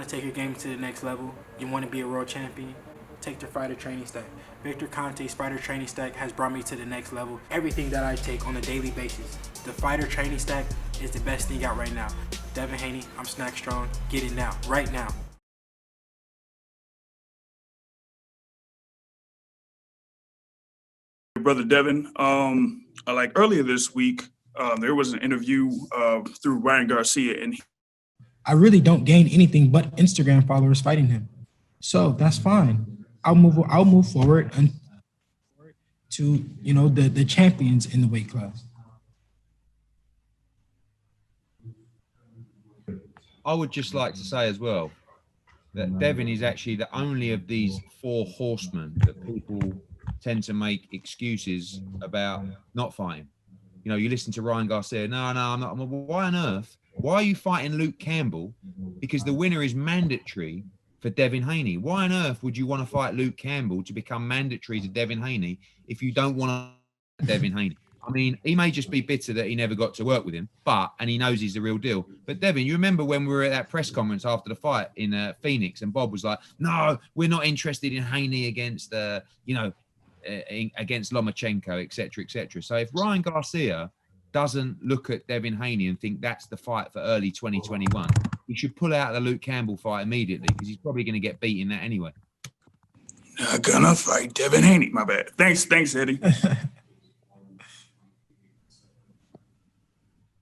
to take your game to the next level, you want to be a world champion, take the fighter training stack. Victor Conte's fighter training stack has brought me to the next level. Everything that I take on a daily basis, the fighter training stack is the best thing out right now. Devin Haney, I'm Snack Strong. Get it now, right now. Brother Devin, like earlier this week, there was an interview through Ryan Garcia, and I really don't gain anything but Instagram followers fighting him, so that's fine. I'll move forward and to the champions in the weight class. I would just like to say as well that Devin is actually the only of these four horsemen that people tend to make excuses about not fighting. You know, you listen to Ryan Garcia, no, I'm not. Why on earth? Why are you fighting Luke Campbell? Because the winner is mandatory for Devin Haney. Why on earth would you want to fight Luke Campbell to become mandatory to Devin Haney if you don't want to Devin Haney? I mean, he may just be bitter that he never got to work with him, and he knows he's the real deal. But Devin, you remember when we were at that press conference after the fight in Phoenix, and Bob was like, "No, we're not interested in Haney against, against Lomachenko, etc., etc." So if Ryan Garcia doesn't look at Devin Haney and think that's the fight for early 2021, he should pull out the Luke Campbell fight immediately because he's probably going to get beat in that anyway. Not gonna fight Devin Haney. My bad. Thanks, Eddie.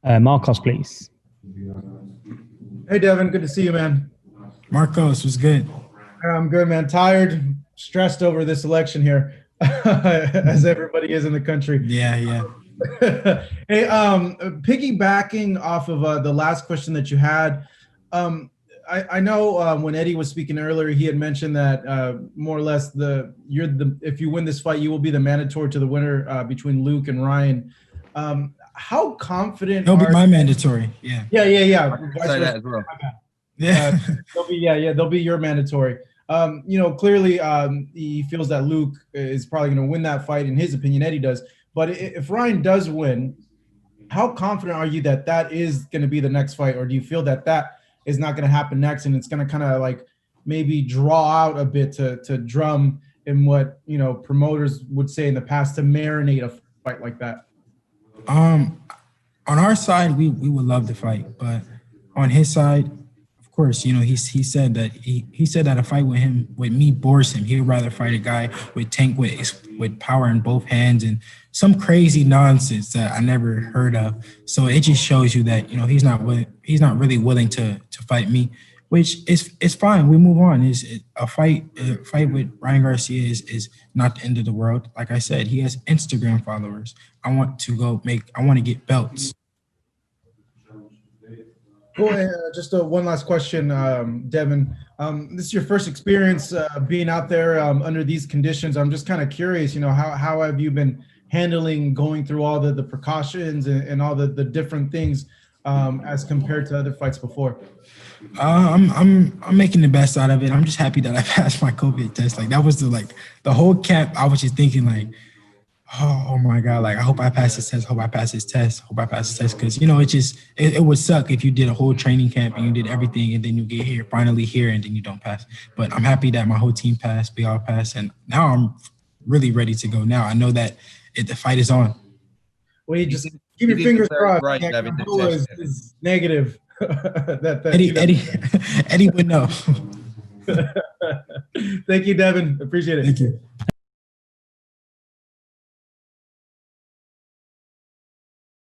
Marcos, please. Hey, Devin. Good to see you, man. Marcos was good. I'm good, man. Tired, stressed over this election here, as everybody is in the country. Yeah. Hey, piggybacking off of the last question that you had, I know when Eddie was speaking earlier, he had mentioned that more or less if you win this fight, you will be the mandatory to the winner between Luke and Ryan. How confident? He'll be my mandatory. Yeah. Say that as well. Yeah. They'll be your mandatory. Clearly he feels that Luke is probably going to win that fight. In his opinion, Eddie does. But if Ryan does win, how confident are you that that is going to be the next fight? Or do you feel that that is not going to happen next and it's going to kind of like maybe draw out a bit to drum in what, promoters would say in the past to marinate a fight like that? On our side, we would love to fight, but on his side, of course, he said that he said that a fight with me bores him. He'd rather fight a guy with tank with power in both hands and some crazy nonsense that I never heard of. So it just shows you that he's not really willing to fight me, which is fine. We move on. A fight with Ryan Garcia is not the end of the world. Like I said, he has Instagram followers. I want to get belts. Cool. Just one last question, Devin. This is your first experience being out there under these conditions. I'm just kind of curious, how have you been handling going through all the precautions and all the different things as compared to other fights before? I'm making the best out of it. I'm just happy that I passed my COVID test. Like that was the whole camp. I was just thinking like, oh my God, like I hope I pass this test. Hope I pass this test. Hope I pass this test. Because it would suck if you did a whole training camp and you did everything and then you get finally here and then you don't pass. But I'm happy that my whole team passed. We all passed, and now I'm really ready to go. Now I know that the fight is on. Well, you just keep your fingers crossed. Right, Devin, is negative. Eddie would know. Thank you, Devin. Appreciate it. Thank you.